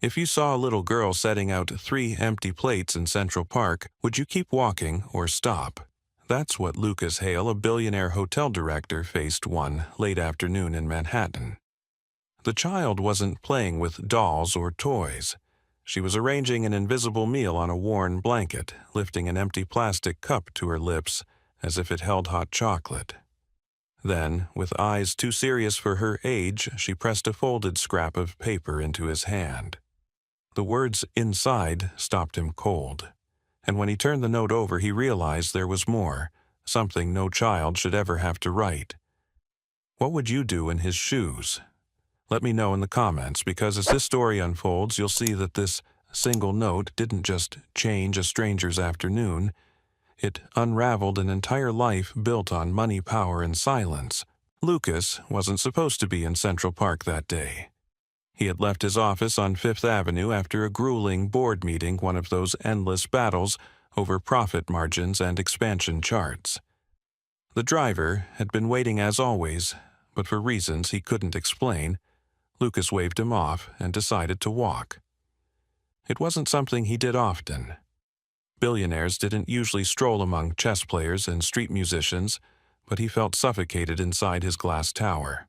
If you saw a little girl setting out 3 empty plates in Central Park, would you keep walking or stop? That's what Lucas Hale, a billionaire hotel director, faced one late afternoon in Manhattan. The child wasn't playing with dolls or toys. She was arranging an invisible meal on a worn blanket, lifting an empty plastic cup to her lips as if it held hot chocolate. Then, with eyes too serious for her age, she pressed a folded scrap of paper into his hand. The words inside stopped him cold, and when he turned the note over he realized there was more, something no child should ever have to write. What would you do in his shoes? Let me know in the comments, because as this story unfolds, you'll see that this single note didn't just change a stranger's afternoon. It unraveled an entire life built on money, power, and silence. Lucas wasn't supposed to be in Central Park that day. He had left his office on Fifth Avenue after a grueling board meeting, one of those endless battles over profit margins and expansion charts. The driver had been waiting as always, but for reasons he couldn't explain, Lucas waved him off and decided to walk. It wasn't something he did often. Billionaires didn't usually stroll among chess players and street musicians, but he felt suffocated inside his glass tower.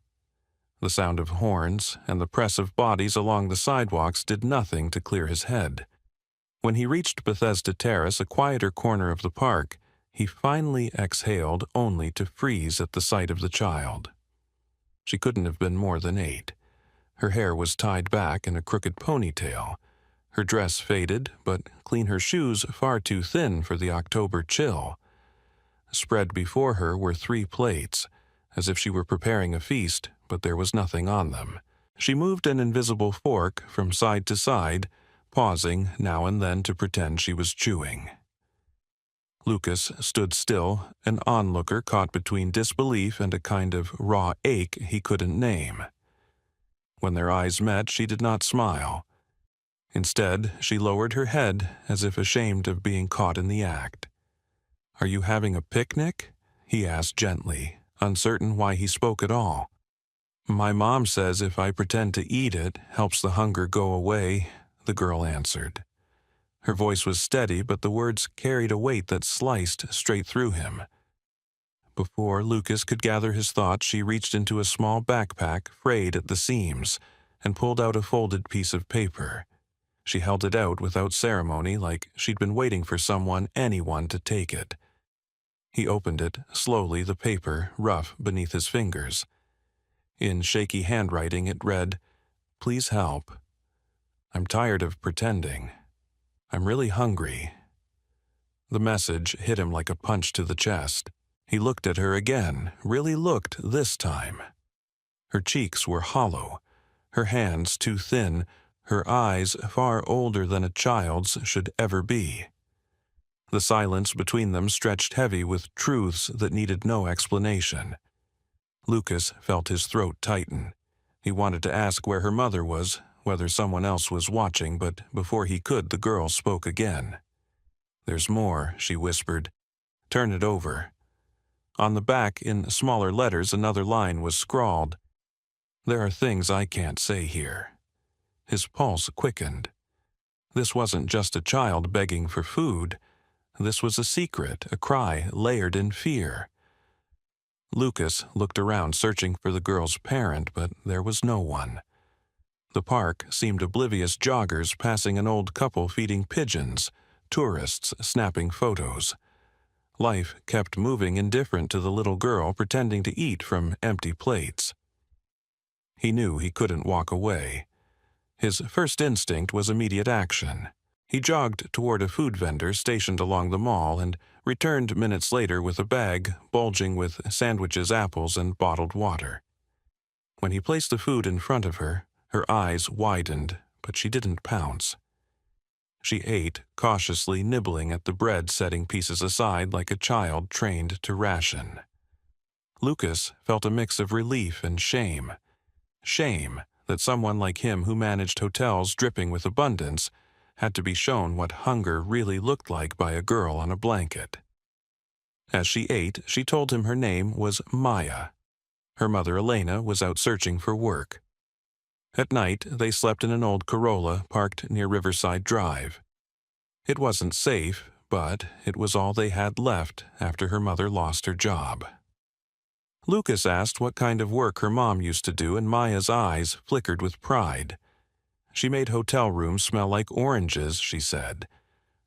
The sound of horns and the press of bodies along the sidewalks did nothing to clear his head. When he reached Bethesda Terrace, a quieter corner of the park, he finally exhaled only to freeze at the sight of the child. She couldn't have been more than 8. Her hair was tied back in a crooked ponytail. Her dress faded, but clean her shoes far too thin for the October chill. Spread before her were 3 plates, as if she were preparing a feast, but there was nothing on them. She moved an invisible fork from side to side, pausing now and then to pretend she was chewing. Lucas stood still, an onlooker caught between disbelief and a kind of raw ache he couldn't name. When their eyes met, she did not smile. Instead, she lowered her head as if ashamed of being caught in the act. "Are you having a picnic?" he asked gently, uncertain why he spoke at all. "My mom says if I pretend to eat it, helps the hunger go away," the girl answered. Her voice was steady, but the words carried a weight that sliced straight through him. Before Lucas could gather his thoughts, she reached into a small backpack, frayed at the seams, and pulled out a folded piece of paper. She held it out without ceremony, like she'd been waiting for anyone to take it. He opened it, slowly, the paper rough beneath his fingers. In shaky handwriting it read, "Please help. I'm tired of pretending. I'm really hungry." The message hit him like a punch to the chest. He looked at her again, really looked this time. Her cheeks were hollow, her hands too thin, her eyes far older than a child's should ever be. The silence between them stretched heavy with truths that needed no explanation. Lucas felt his throat tighten. He wanted to ask where her mother was, whether someone else was watching, but before he could, the girl spoke again. "There's more," she whispered. "Turn it over." On the back, in smaller letters, another line was scrawled. "There are things I can't say here." His pulse quickened. This wasn't just a child begging for food. This was a secret, a cry layered in fear. Lucas looked around, searching for the girl's parent, but there was no one. The park seemed oblivious, joggers passing an old couple feeding pigeons, tourists snapping photos. Life kept moving, indifferent to the little girl pretending to eat from empty plates. He knew he couldn't walk away. His first instinct was immediate action. He jogged toward a food vendor stationed along the mall and returned minutes later with a bag bulging with sandwiches, apples, and bottled water. When he placed the food in front of her, her eyes widened, but she didn't pounce. She ate, cautiously nibbling at the bread, setting pieces aside like a child trained to ration. Lucas felt a mix of relief and shame. Shame that someone like him, who managed hotels dripping with abundance, had to be shown what hunger really looked like by a girl on a blanket. As she ate, she told him her name was Maya. Her mother, Elena, was out searching for work. At night, they slept in an old Corolla parked near Riverside Drive. It wasn't safe, but it was all they had left after her mother lost her job. Lucas asked what kind of work her mom used to do, and Maya's eyes flickered with pride. She made hotel rooms smell like oranges, she said.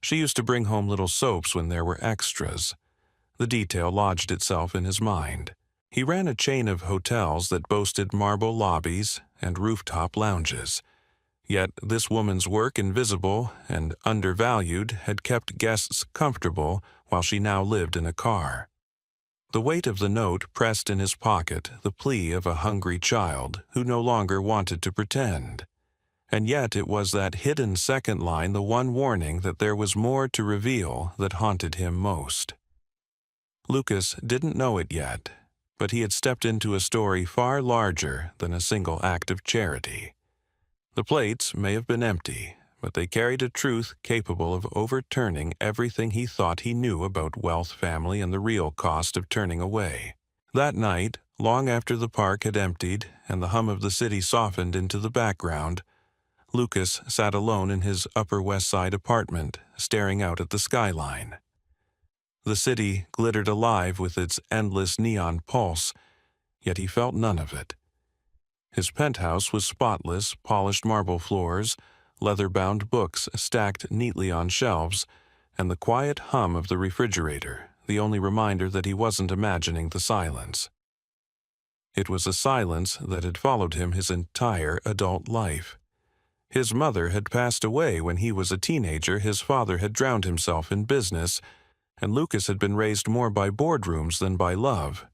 She used to bring home little soaps when there were extras. The detail lodged itself in his mind. He ran a chain of hotels that boasted marble lobbies and rooftop lounges. Yet this woman's work, invisible and undervalued, had kept guests comfortable while she now lived in a car. The weight of the note pressed in his pocket the plea of a hungry child who no longer wanted to pretend. And yet it was that hidden second line, the one warning that there was more to reveal, that haunted him most. Lucas didn't know it yet, but he had stepped into a story far larger than a single act of charity. The plates may have been empty, but they carried a truth capable of overturning everything he thought he knew about wealth, family, and the real cost of turning away. That night, long after the park had emptied and the hum of the city softened into the background, Lucas sat alone in his Upper West Side apartment, staring out at the skyline. The city glittered alive with its endless neon pulse, yet he felt none of it. His penthouse was spotless, polished marble floors, leather-bound books stacked neatly on shelves, and the quiet hum of the refrigerator, the only reminder that he wasn't imagining the silence. It was a silence that had followed him his entire adult life. His mother had passed away when he was a teenager, his father had drowned himself in business, and Lucas had been raised more by boardrooms than by love.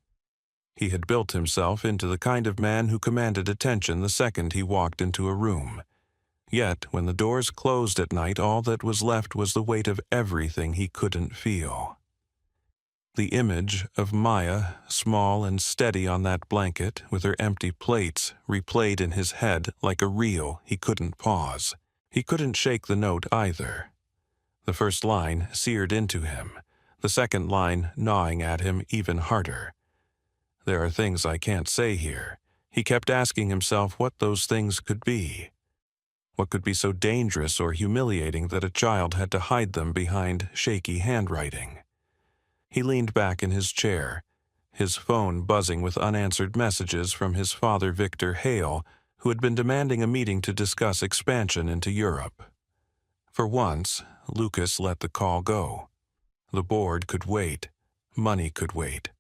He had built himself into the kind of man who commanded attention the second he walked into a room. Yet, when the doors closed at night, all that was left was the weight of everything he couldn't feel. The image of Maya, small and steady on that blanket, with her empty plates, replayed in his head like a reel he couldn't pause. He couldn't shake the note either. The first line seared into him, the second line gnawing at him even harder. There are things I can't say here. He kept asking himself what those things could be. What could be so dangerous or humiliating that a child had to hide them behind shaky handwriting? He leaned back in his chair, his phone buzzing with unanswered messages from his father, Victor Hale, who had been demanding a meeting to discuss expansion into Europe. For once, Lucas let the call go. The board could wait. Money could wait.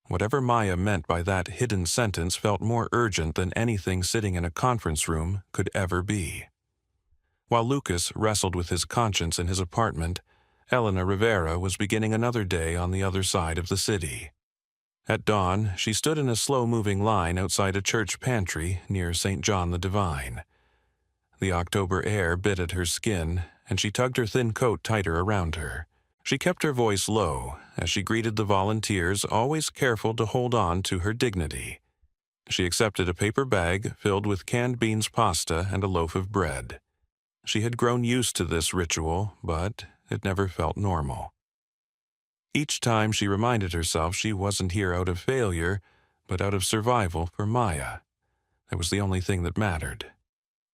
Whatever Maya meant by that hidden sentence felt more urgent than anything sitting in a conference room could ever be. While Lucas wrestled with his conscience in his apartment, Elena Rivera was beginning another day on the other side of the city. At dawn, she stood in a slow-moving line outside a church pantry near St. John the Divine. The October air bit at her skin, and she tugged her thin coat tighter around her. She kept her voice low as she greeted the volunteers, always careful to hold on to her dignity. She accepted a paper bag filled with canned beans pasta and a loaf of bread. She had grown used to this ritual, but it never felt normal. Each time she reminded herself she wasn't here out of failure, but out of survival for Maya. That was the only thing that mattered.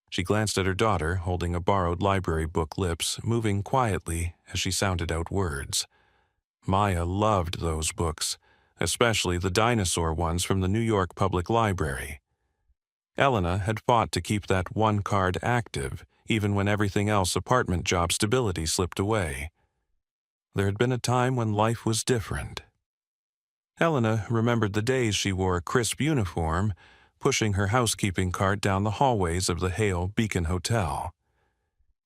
She glanced at her daughter, holding a borrowed library book, lips moving quietly as she sounded out words. Maya loved those books, especially the dinosaur ones from the New York Public Library. Elena had fought to keep that one card active, even when everything else apartment job stability slipped away. There had been a time when life was different. Elena remembered the days she wore a crisp uniform, pushing her housekeeping cart down the hallways of the Hale Beacon Hotel.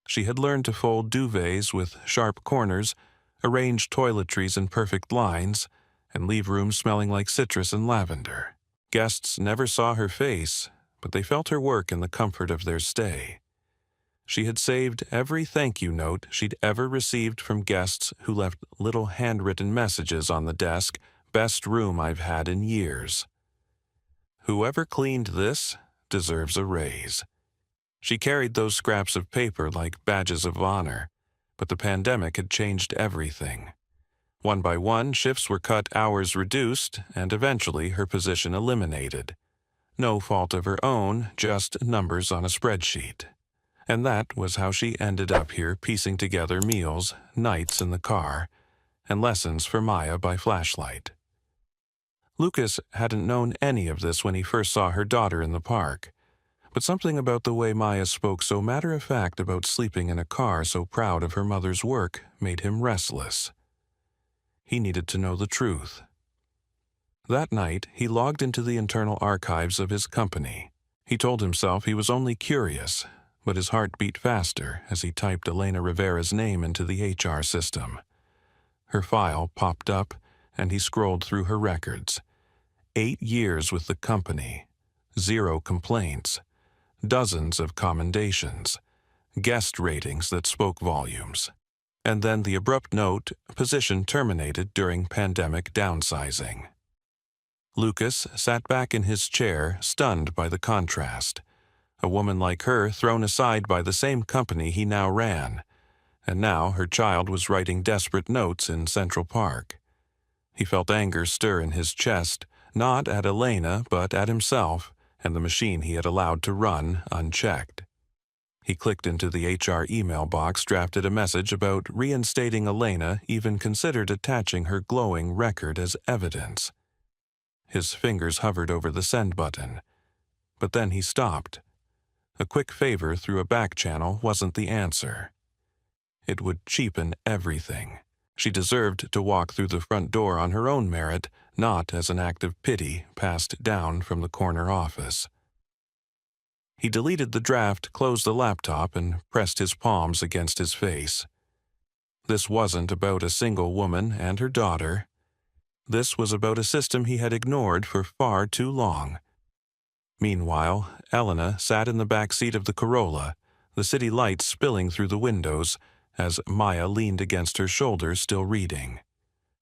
She had learned to fold duvets with sharp corners, arrange toiletries in perfect lines, and leave rooms smelling like citrus and lavender. Guests never saw her face, but they felt her work in the comfort of their stay. She had saved every thank-you note she'd ever received from guests who left little handwritten messages on the desk, "Best room I've had in years." Whoever cleaned this deserves a raise. She carried those scraps of paper like badges of honor, but the pandemic had changed everything. One by one, shifts were cut, hours reduced, and eventually her position eliminated. No fault of her own, just numbers on a spreadsheet. And that was how she ended up here piecing together meals, nights in the car, and lessons for Maya by flashlight. Lucas hadn't known any of this when he first saw her daughter in the park, but something about the way Maya spoke so matter-of-fact about sleeping in a car so proud of her mother's work made him restless. He needed to know the truth. That night, he logged into the internal archives of his company. He told himself he was only curious, but his heart beat faster as he typed Elena Rivera's name into the HR system. Her file popped up, and he scrolled through her records. 8 years with the company, 0 complaints, dozens of commendations, guest ratings that spoke volumes. And then the abrupt note, position terminated during pandemic downsizing. Lucas sat back in his chair, stunned by the contrast. A woman like her thrown aside by the same company he now ran, and now her child was writing desperate notes in Central Park. He felt anger stir in his chest, not at Elena, but at himself and the machine he had allowed to run unchecked. He clicked into the HR email box, drafted a message about reinstating Elena, even considered attaching her glowing record as evidence. His fingers hovered over the send button, but then he stopped. A quick favor through a back channel wasn't the answer. It would cheapen everything. She deserved to walk through the front door on her own merit, not as an act of pity passed down from the corner office. He deleted the draft, closed the laptop, and pressed his palms against his face. This wasn't about a single woman and her daughter. This was about a system he had ignored for far too long. Meanwhile, Elena sat in the back seat of the Corolla, the city lights spilling through the windows, as Maya leaned against her shoulder, still reading.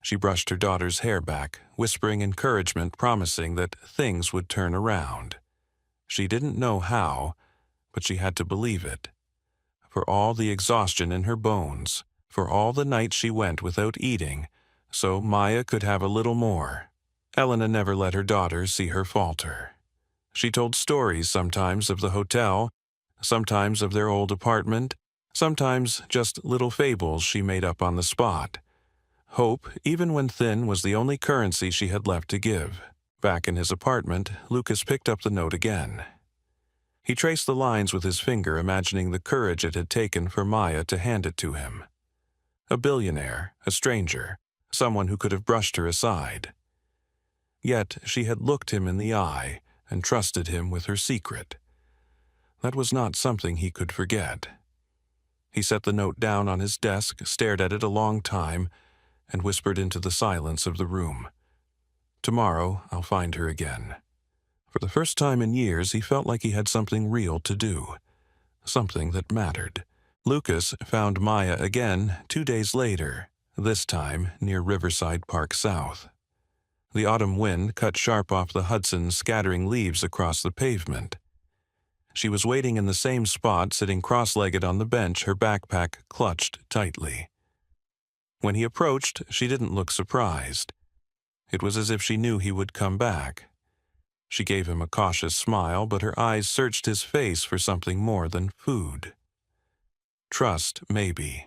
She brushed her daughter's hair back, whispering encouragement, promising that things would turn around. She didn't know how, but she had to believe it. For all the exhaustion in her bones, for all the nights she went without eating, so Maya could have a little more. Elena never let her daughter see her falter. She told stories sometimes of the hotel, sometimes of their old apartment, sometimes just little fables she made up on the spot. Hope, even when thin, was the only currency she had left to give. Back in his apartment, Lucas picked up the note again. He traced the lines with his finger, imagining the courage it had taken for Maya to hand it to him. A billionaire, a stranger, someone who could have brushed her aside. Yet she had looked him in the eye and trusted him with her secret. That was not something he could forget. He set the note down on his desk, stared at it a long time, and whispered into the silence of the room. Tomorrow I'll find her again. For the first time in years, he felt like he had something real to do, something that mattered. Lucas found Maya again 2 days later, this time near Riverside Park South. The autumn wind cut sharp off the Hudson, scattering leaves across the pavement. She was waiting in the same spot, sitting cross-legged on the bench, her backpack clutched tightly. When he approached, she didn't look surprised. It was as if she knew he would come back. She gave him a cautious smile, but her eyes searched his face for something more than food. Trust, maybe.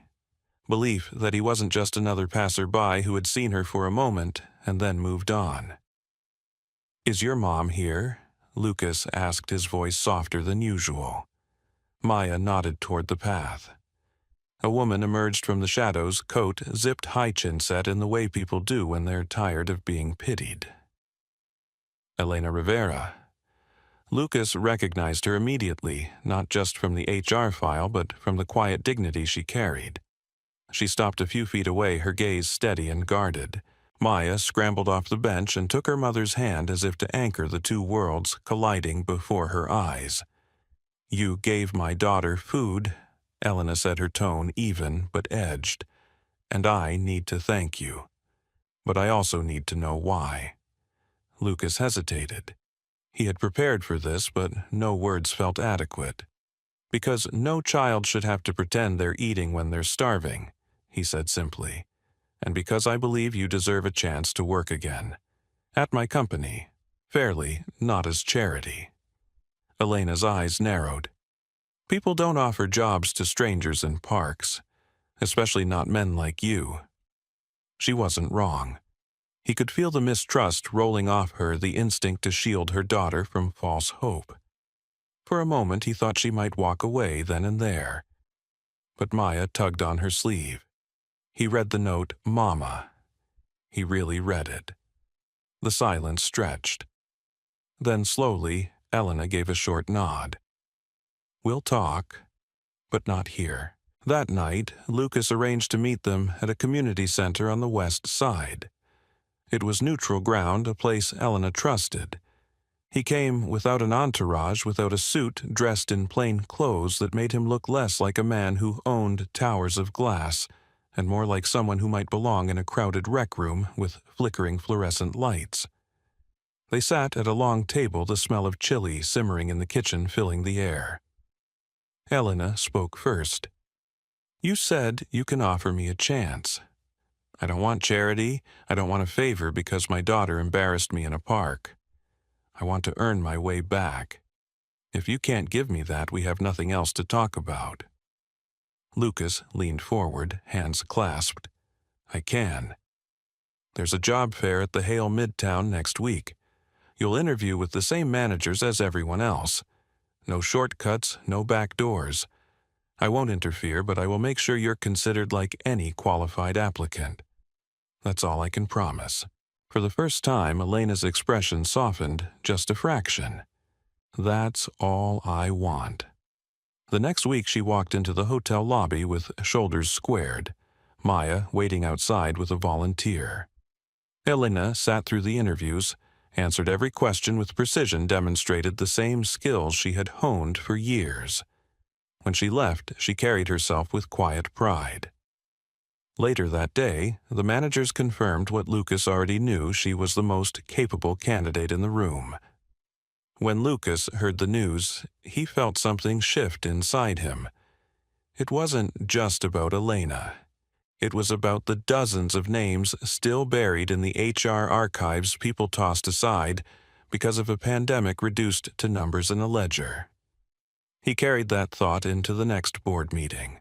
Belief that he wasn't just another passerby who had seen her for a moment and then moved on. "Is your mom here?" Lucas asked, his voice softer than usual. Maya nodded toward the path. A woman emerged from the shadows, coat zipped high chin set in the way people do when they're tired of being pitied. Elena Rivera. Lucas recognized her immediately, not just from the HR file, but from the quiet dignity she carried. She stopped a few feet away, her gaze steady and guarded. Maya scrambled off the bench and took her mother's hand as if to anchor the two worlds colliding before her eyes. "You gave my daughter food," Elena said, her tone even but edged, "and I need to thank you. But I also need to know why." Lucas hesitated. He had prepared for this, but no words felt adequate. "Because no child should have to pretend they're eating when they're starving," he said simply. "And because I believe you deserve a chance to work again. At my company. Fairly, not as charity. Elena's eyes narrowed. People don't offer jobs to strangers in parks, especially not men like you. She wasn't wrong. He could feel the mistrust rolling off her, the instinct to shield her daughter from false hope. For a moment he thought she might walk away then and there. But Maya tugged on her sleeve. He read the note, Mama. He really read it. The silence stretched. Then slowly, Elena gave a short nod. We'll talk, but not here. That night, Lucas arranged to meet them at a community center on the west side. It was neutral ground, a place Elena trusted. He came without an entourage, without a suit, dressed in plain clothes that made him look less like a man who owned towers of glass, and more like someone who might belong in a crowded rec room with flickering fluorescent lights. They sat at a long table, the smell of chili simmering in the kitchen filling the air. Elena spoke first. You said you can offer me a chance. I don't want charity. I don't want a favor because my daughter embarrassed me in a park. I want to earn my way back. If you can't give me that, we have nothing else to talk about. Lucas leaned forward, hands clasped. I can. There's a job fair at the Hale Midtown next week. You'll interview with the same managers as everyone else. No shortcuts, no back doors. I won't interfere, but I will make sure you're considered like any qualified applicant. That's all I can promise. For the first time, Elena's expression softened just a fraction. That's all I want. The next week she walked into the hotel lobby with shoulders squared, Maya waiting outside with a volunteer. Elena sat through the interviews, answered every question with precision, demonstrated the same skills she had honed for years. When she left, she carried herself with quiet pride. Later that day, the managers confirmed what Lucas already knew: she was the most capable candidate in the room. When Lucas heard the news, he felt something shift inside him. It wasn't just about Elena. It was about the dozens of names still buried in the HR archives people tossed aside because of a pandemic reduced to numbers in a ledger. He carried that thought into the next board meeting.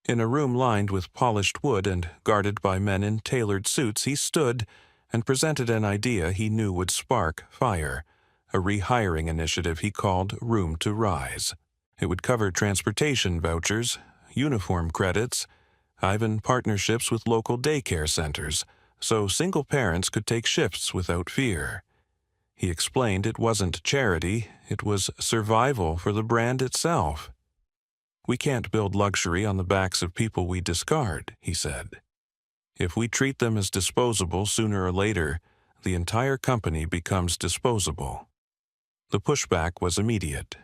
In a room lined with polished wood and guarded by men in tailored suits, he stood and presented an idea he knew would spark fire, a rehiring initiative he called Room to Rise. It would cover transportation vouchers, uniform credits, even partnerships with local daycare centers, so single parents could take shifts without fear. He explained it wasn't charity, it was survival for the brand itself. We can't build luxury on the backs of people we discard, he said. If we treat them as disposable, sooner or later, the entire company becomes disposable. The pushback was immediate.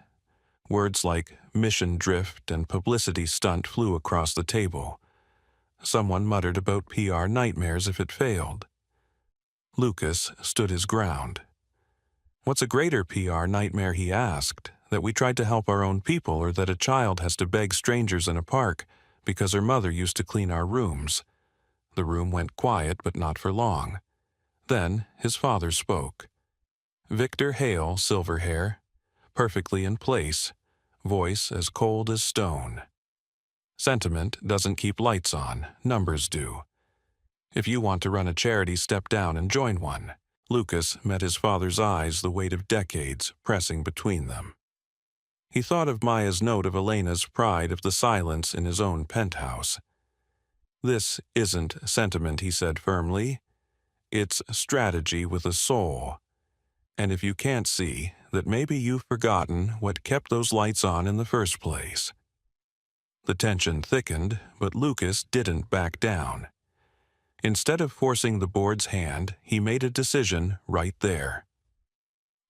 Words like mission drift and publicity stunt flew across the table. Someone muttered about PR nightmares if it failed. Lucas stood his ground. What's a greater PR nightmare, he asked, that we tried to help our own people, or that a child has to beg strangers in a park because her mother used to clean our rooms? The room went quiet, but not for long. Then his father spoke. Victor Hale, silver hair, perfectly in place, voice as cold as stone. Sentiment doesn't keep lights on, numbers do. If you want to run a charity, step down and join one. Lucas met his father's eyes, the weight of decades pressing between them. He thought of Maya's note, of Elena's pride, of the silence in his own penthouse. This isn't sentiment, he said firmly. It's strategy with a soul. And if you can't see, that maybe you've forgotten what kept those lights on in the first place. The tension thickened, but Lucas didn't back down. Instead of forcing the board's hand, he made a decision right there.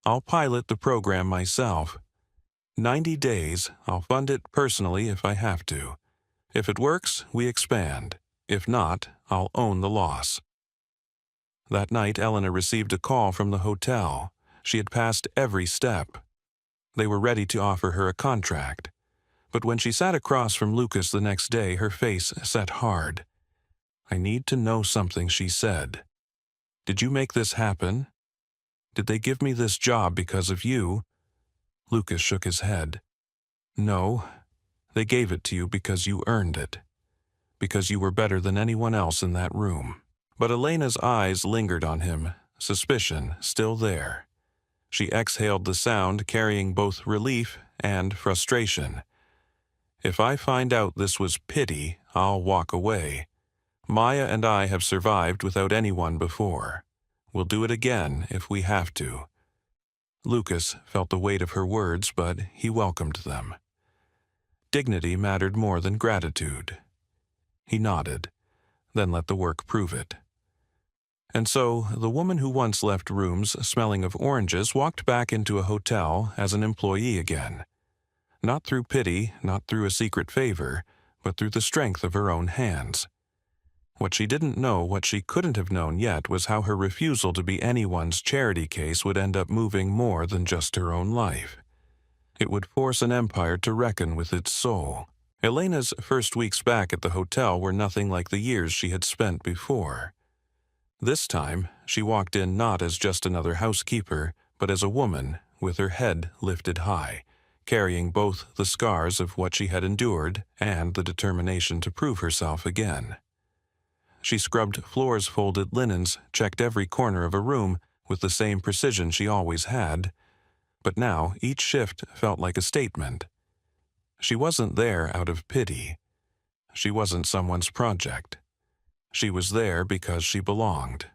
I'll pilot the program myself. 90 days, I'll fund it personally if I have to. If it works, we expand. If not, I'll own the loss. That night, Elena received a call from the hotel. She had passed every step. They were ready to offer her a contract. But when she sat across from Lucas the next day, her face set hard. I need to know something, she said. Did you make this happen? Did they give me this job because of you?" Lucas shook his head. "No, they gave it to you because you earned it. Because you were better than anyone else in that room." But Elena's eyes lingered on him, suspicion still there. She exhaled the sound, carrying both relief and frustration. "If I find out this was pity, I'll walk away. Maya and I have survived without anyone before. We'll do it again if we have to." Lucas felt the weight of her words, but he welcomed them. Dignity mattered more than gratitude. He nodded, then let the work prove it. And so, the woman who once left rooms smelling of oranges walked back into a hotel as an employee again. Not through pity, not through a secret favor, but through the strength of her own hands. What she didn't know, what she couldn't have known yet, was how her refusal to be anyone's charity case would end up moving more than just her own life. It would force an empire to reckon with its soul. Elena's first weeks back at the hotel were nothing like the years she had spent before. This time, she walked in not as just another housekeeper, but as a woman with her head lifted high, carrying both the scars of what she had endured and the determination to prove herself again. She scrubbed floors, folded linens, checked every corner of a room with the same precision she always had, but now each shift felt like a statement. She wasn't there out of pity. She wasn't someone's project. She was there because she belonged.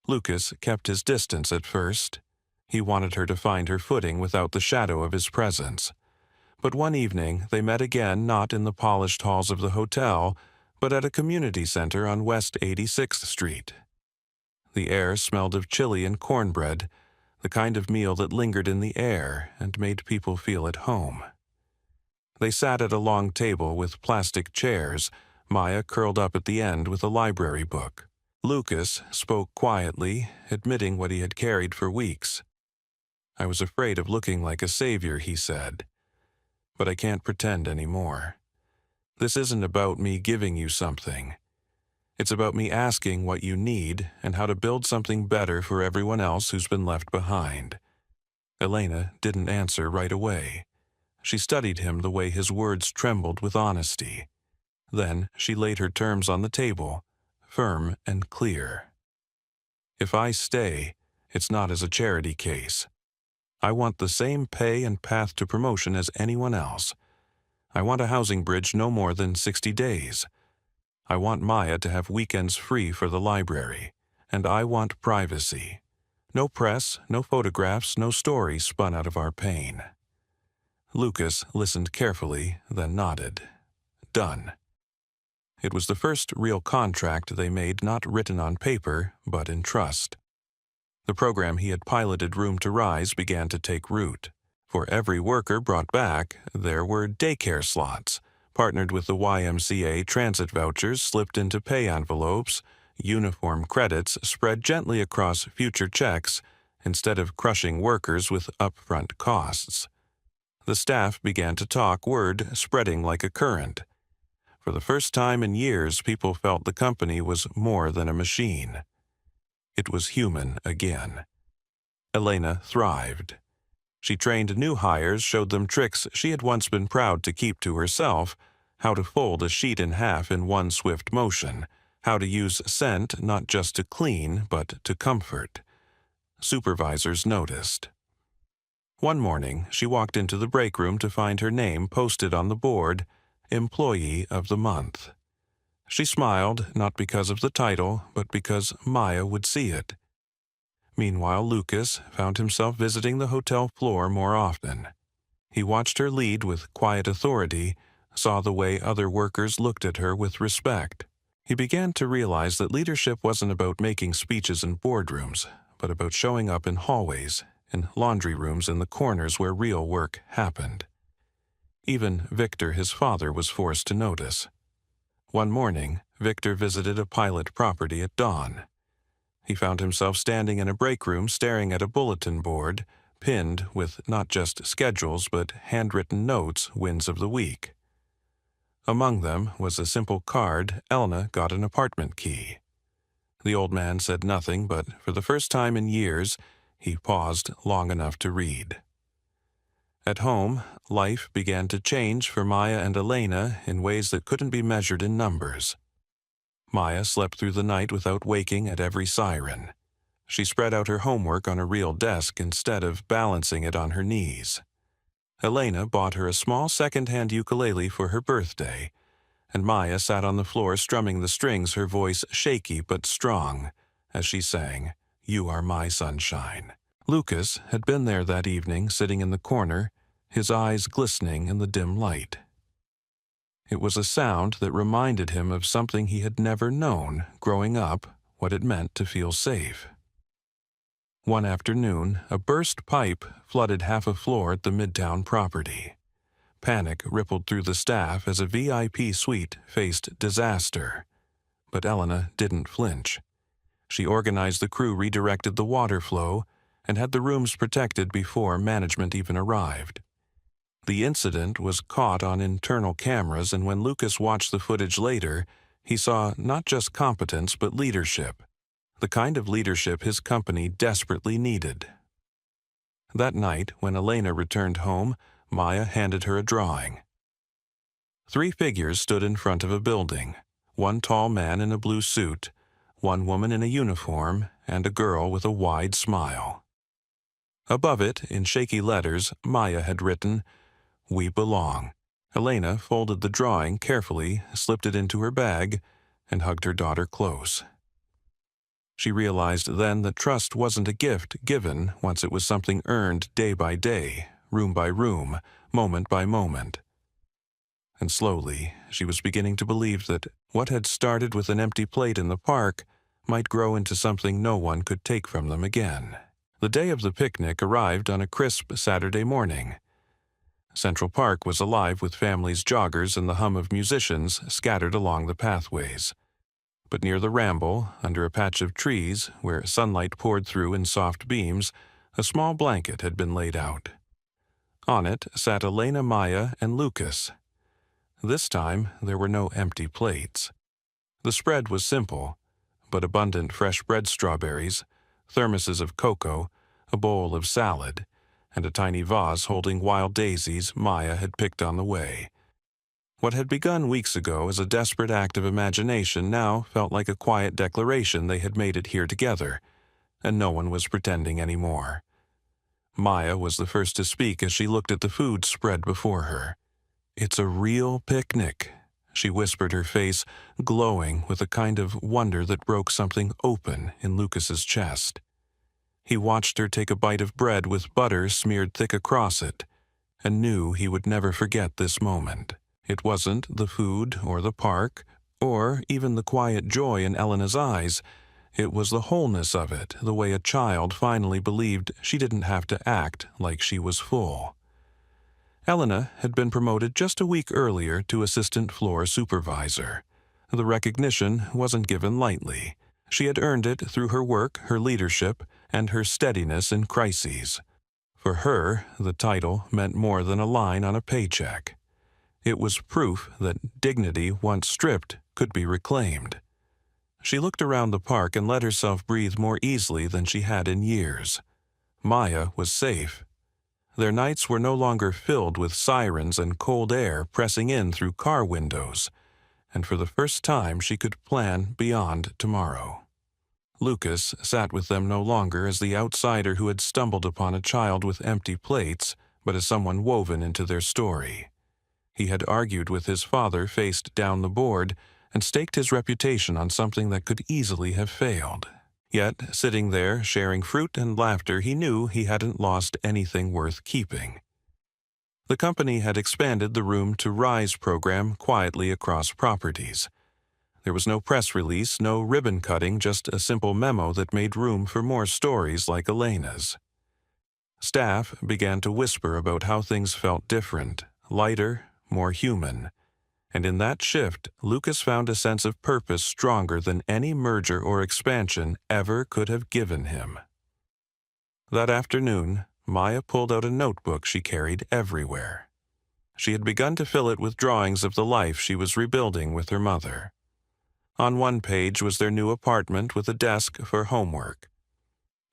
Lucas kept his distance at first. He wanted her to find her footing without the shadow of his presence. But one evening they met again, not in the polished halls of the hotel, but at a community center on West 86th Street. The air smelled of chili and cornbread, the kind of meal that lingered in the air and made people feel at home. They sat at a long table with plastic chairs, Maya curled up at the end with a library book. Lucas spoke quietly, admitting what he had carried for weeks. "I was afraid of looking like a savior," he said. "But I can't pretend anymore. This isn't about me giving you something. It's about me asking what you need and how to build something better for everyone else who's been left behind." Elena didn't answer right away. She studied him the way his words trembled with honesty. Then she laid her terms on the table, firm and clear. "If I stay, it's not as a charity case. I want the same pay and path to promotion as anyone else. I want a housing bridge no more than 60 days. I want Maya to have weekends free for the library. And I want privacy. No press, no photographs, no stories spun out of our pain." Lucas listened carefully, then nodded. Done. It was the first real contract they made, not written on paper, but in trust. The program he had piloted Room to Rise began to take root. For every worker brought back, there were daycare slots, partnered with the YMCA transit vouchers slipped into pay envelopes, uniform credits spread gently across future checks instead of crushing workers with upfront costs. The staff began to talk, word spreading like a current. For the first time in years, people felt the company was more than a machine. It was human again. Elena thrived. She trained new hires, showed them tricks she had once been proud to keep to herself, how to fold a sheet in half in one swift motion, how to use scent not just to clean, but to comfort. Supervisors noticed. One morning, she walked into the break room to find her name posted on the board, Employee of the Month. She smiled, not because of the title, but because Maya would see it. Meanwhile, Lucas found himself visiting the hotel floor more often. He watched her lead with quiet authority, saw the way other workers looked at her with respect. He began to realize that leadership wasn't about making speeches in boardrooms, but about showing up in hallways, in laundry rooms, in the corners where real work happened. Even Victor, his father, was forced to notice. One morning, Victor visited a pilot property at dawn. He found himself standing in a break room staring at a bulletin board, pinned with not just schedules but handwritten notes, wins of the week. Among them was a simple card, Elna got an apartment key. The old man said nothing, but for the first time in years, He paused long enough to read. At home, life began to change for Maya and Elena in ways that couldn't be measured in numbers. Maya slept through the night without waking at every siren. She spread out her homework on a real desk instead of balancing it on her knees. Elena bought her a small second-hand ukulele for her birthday, and Maya sat on the floor strumming the strings, her voice shaky but strong, as she sang, "You Are My Sunshine." Lucas had been there that evening, sitting in the corner, his eyes glistening in the dim light. It was a sound that reminded him of something he had never known growing up, what it meant to feel safe. One afternoon, a burst pipe flooded half a floor at the Midtown property. Panic rippled through the staff as a VIP suite faced disaster. But Elena didn't flinch. She organized the crew, redirected the water flow, and had the rooms protected before management even arrived. The incident was caught on internal cameras, and when Lucas watched the footage later, he saw not just competence but leadership, the kind of leadership his company desperately needed. That night, when Elena returned home, Maya handed her a drawing. 3 figures stood in front of a building, one tall man in a blue suit, one woman in a uniform, and a girl with a wide smile. Above it, in shaky letters, Maya had written, "We belong." Elena folded the drawing carefully, slipped it into her bag, and hugged her daughter close. She realized then that trust wasn't a gift given once it was something earned day by day, room by room, moment by moment. And slowly, she was beginning to believe that what had started with an empty plate in the park might grow into something no one could take from them again. The day of the picnic arrived on a crisp Saturday morning. Central Park was alive with families, joggers, and the hum of musicians scattered along the pathways. But near the ramble, under a patch of trees, where sunlight poured through in soft beams, a small blanket had been laid out. On it sat Elena, Maya, and Lucas. This time, there were no empty plates. The spread was simple, but abundant fresh bread strawberries, thermoses of cocoa, a bowl of salad, and a tiny vase holding wild daisies Maya had picked on the way. What had begun weeks ago as a desperate act of imagination now felt like a quiet declaration they had made it here together, and no one was pretending anymore. Maya was the first to speak as she looked at the food spread before her. "It's a real picnic," she whispered, her face glowing with a kind of wonder that broke something open in Lucas's chest. He watched her take a bite of bread with butter smeared thick across it, and knew he would never forget this moment. It wasn't the food or the park, or even the quiet joy in Elena's eyes. It was the wholeness of it, the way a child finally believed she didn't have to act like she was full. Elena had been promoted just a week earlier to assistant floor supervisor. The recognition wasn't given lightly. She had earned it through her work, her leadership, and her steadiness in crises. For her, the title meant more than a line on a paycheck. It was proof that dignity, once stripped, could be reclaimed. She looked around the park and let herself breathe more easily than she had in years. Maya was safe. Their nights were no longer filled with sirens and cold air pressing in through car windows, and for the first time she could plan beyond tomorrow. Lucas sat with them no longer as the outsider who had stumbled upon a child with empty plates, but as someone woven into their story. He had argued with his father faced down the board and staked his reputation on something that could easily have failed. Yet, sitting there, sharing fruit and laughter, he knew he hadn't lost anything worth keeping. The company had expanded the Room to Rise program quietly across properties. There was no press release, no ribbon cutting, just a simple memo that made room for more stories like Elena's. Staff began to whisper about how things felt different, lighter, more human. And in that shift, Lucas found a sense of purpose stronger than any merger or expansion ever could have given him. That afternoon, Maya pulled out a notebook she carried everywhere. She had begun to fill it with drawings of the life she was rebuilding with her mother. On one page was their new apartment with a desk for homework.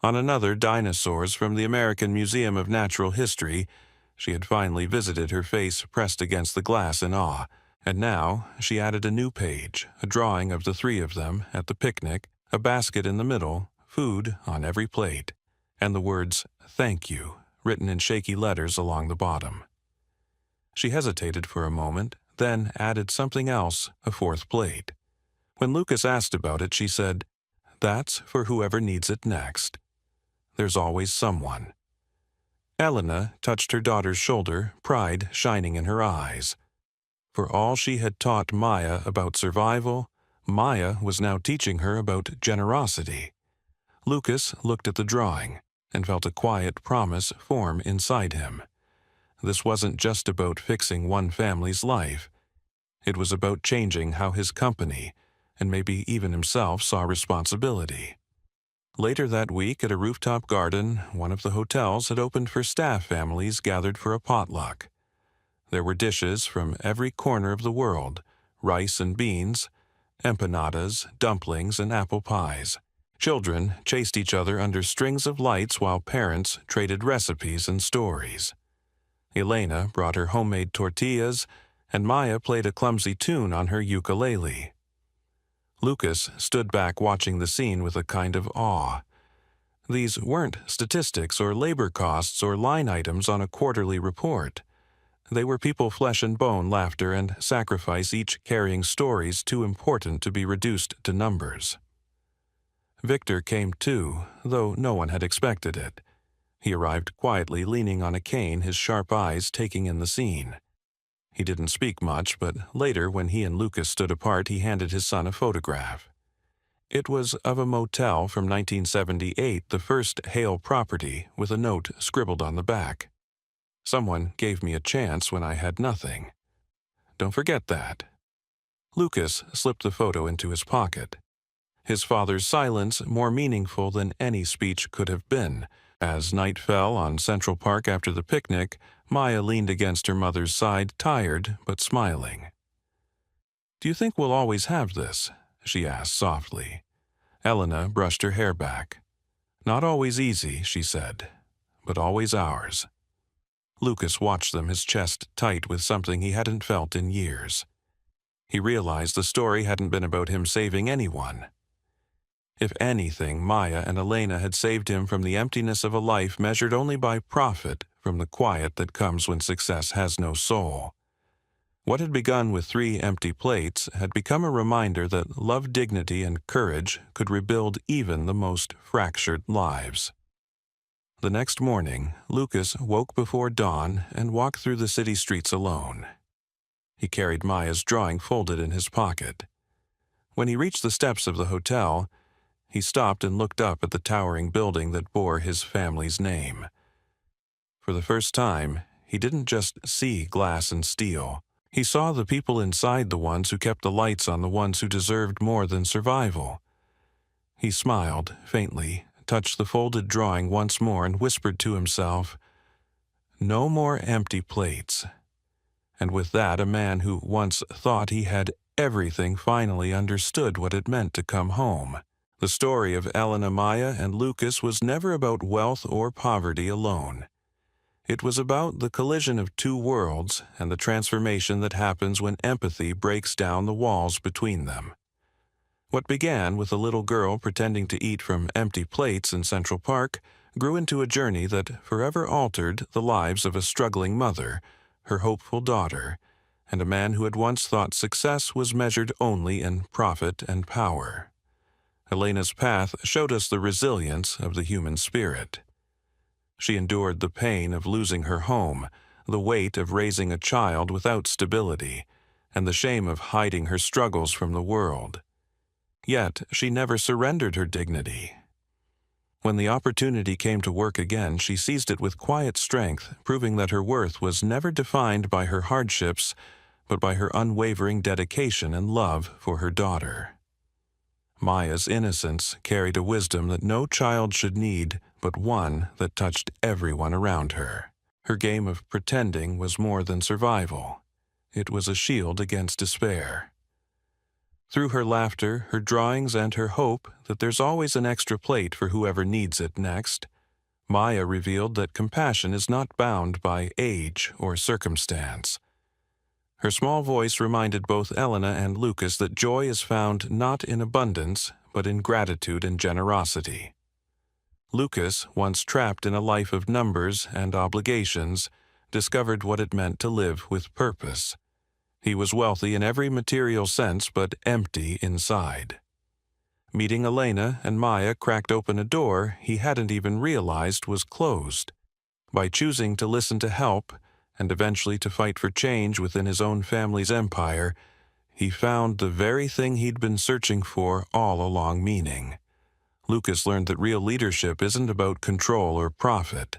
On another, dinosaurs from the American Museum of Natural History. She had finally visited, her face pressed against the glass in awe. And now she added a new page, a drawing of the three of them at the picnic, a basket in the middle, food on every plate, and the words, "Thank you," written in shaky letters along the bottom. She hesitated for a moment, then added something else, a fourth plate. When Lucas asked about it, she said, "That's for whoever needs it next. There's always someone." Elena touched her daughter's shoulder, pride shining in her eyes. For all she had taught Maya about survival, Maya was now teaching her about generosity. Lucas looked at the drawing and felt a quiet promise form inside him. This wasn't just about fixing one family's life. It was about changing how his company, and maybe even himself, saw responsibility. Later that week, at a rooftop garden, one of the hotels had opened for staff families gathered for a potluck. There were dishes from every corner of the world, rice and beans, empanadas, dumplings, and apple pies. Children chased each other under strings of lights while parents traded recipes and stories. Elena brought her homemade tortillas, and Maya played a clumsy tune on her ukulele. Lucas stood back watching the scene with a kind of awe. These weren't statistics or labor costs or line items on a quarterly report. They were people, flesh and bone, laughter and sacrifice, each carrying stories too important to be reduced to numbers. Victor came too, though no one had expected it. He arrived quietly, leaning on a cane, his sharp eyes taking in the scene. He didn't speak much, but later, when he and Lucas stood apart, he handed his son a photograph. It was of a motel from 1978, the first Hale property, with a note scribbled on the back. "Someone gave me a chance when I had nothing. Don't forget that." Lucas slipped the photo into his pocket. His father's silence more meaningful than any speech could have been. As night fell on Central Park after the picnic, Maya leaned against her mother's side, tired but smiling. "Do you think we'll always have this?" she asked softly. Elena brushed her hair back. "Not always easy," she said, "but always ours." Lucas watched them, his chest tight with something he hadn't felt in years. He realized the story hadn't been about him saving anyone. If anything, Maya and Elena had saved him from the emptiness of a life measured only by profit, from the quiet that comes when success has no soul. What had begun with 3 empty plates had become a reminder that love, dignity, and courage could rebuild even the most fractured lives. The next morning, Lucas woke before dawn and walked through the city streets alone. He carried Maya's drawing folded in his pocket. When he reached the steps of the hotel, he stopped and looked up at the towering building that bore his family's name. For the first time, he didn't just see glass and steel. He saw the people inside, the ones who kept the lights on, the ones who deserved more than survival. He smiled faintly, touched the folded drawing once more, and whispered to himself, "No more empty plates." And with that, a man who once thought he had everything finally understood what it meant to come home. The story of Elena, Maya, and Lucas was never about wealth or poverty alone. It was about the collision of 2 worlds and the transformation that happens when empathy breaks down the walls between them. What began with a little girl pretending to eat from empty plates in Central Park grew into a journey that forever altered the lives of a struggling mother, her hopeful daughter, and a man who had once thought success was measured only in profit and power. Elena's path showed us the resilience of the human spirit. She endured the pain of losing her home, the weight of raising a child without stability, and the shame of hiding her struggles from the world. Yet she never surrendered her dignity. When the opportunity came to work again, she seized it with quiet strength, proving that her worth was never defined by her hardships, but by her unwavering dedication and love for her daughter. Maya's innocence carried a wisdom that no child should need, but one that touched everyone around her. Her game of pretending was more than survival. It was a shield against despair. Through her laughter, her drawings, and her hope that there's always an extra plate for whoever needs it next, Maya revealed that compassion is not bound by age or circumstance. Her small voice reminded both Elena and Lucas that joy is found not in abundance, but in gratitude and generosity. Lucas, once trapped in a life of numbers and obligations, discovered what it meant to live with purpose. He was wealthy in every material sense, but empty inside. Meeting Elena and Maya cracked open a door he hadn't even realized was closed. By choosing to listen to help, and eventually to fight for change within his own family's empire, he found the very thing he'd been searching for all along: meaning. Lucas learned that real leadership isn't about control or profit.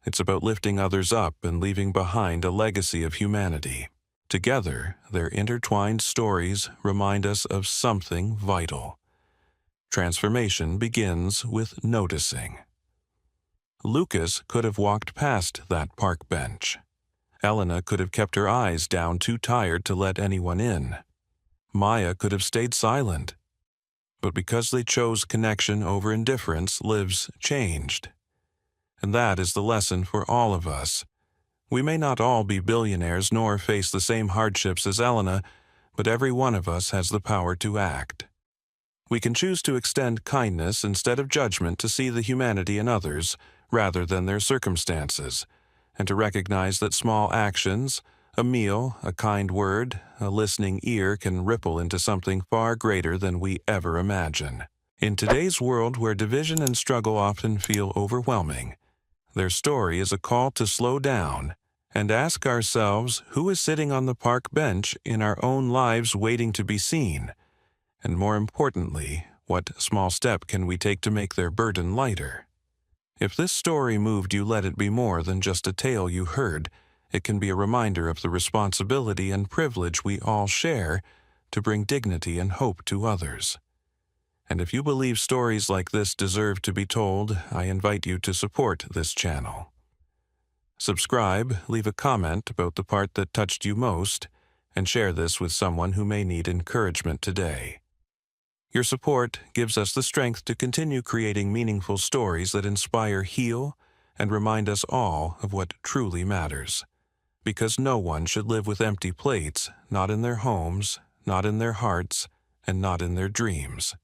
It's about lifting others up and leaving behind a legacy of humanity. Together, their intertwined stories remind us of something vital. Transformation begins with noticing. Lucas could have walked past that park bench. Elena could have kept her eyes down, too tired to let anyone in. Maya could have stayed silent. But because they chose connection over indifference, lives changed. And that is the lesson for all of us. We may not all be billionaires nor face the same hardships as Elena, but every one of us has the power to act. We can choose to extend kindness instead of judgment, to see the humanity in others rather than their circumstances, and to recognize that small actions, a meal, a kind word, a listening ear, can ripple into something far greater than we ever imagine. In today's world where division and struggle often feel overwhelming, their story is a call to slow down and ask ourselves who is sitting on the park bench in our own lives waiting to be seen, and more importantly, what small step can we take to make their burden lighter? If this story moved you, let it be more than just a tale you heard. It can be a reminder of the responsibility and privilege we all share to bring dignity and hope to others. And if you believe stories like this deserve to be told, I invite you to support this channel. Subscribe, leave a comment about the part that touched you most, and share this with someone who may need encouragement today. Your support gives us the strength to continue creating meaningful stories that inspire, heal, and remind us all of what truly matters. Because no one should live with empty plates, not in their homes, not in their hearts, and not in their dreams.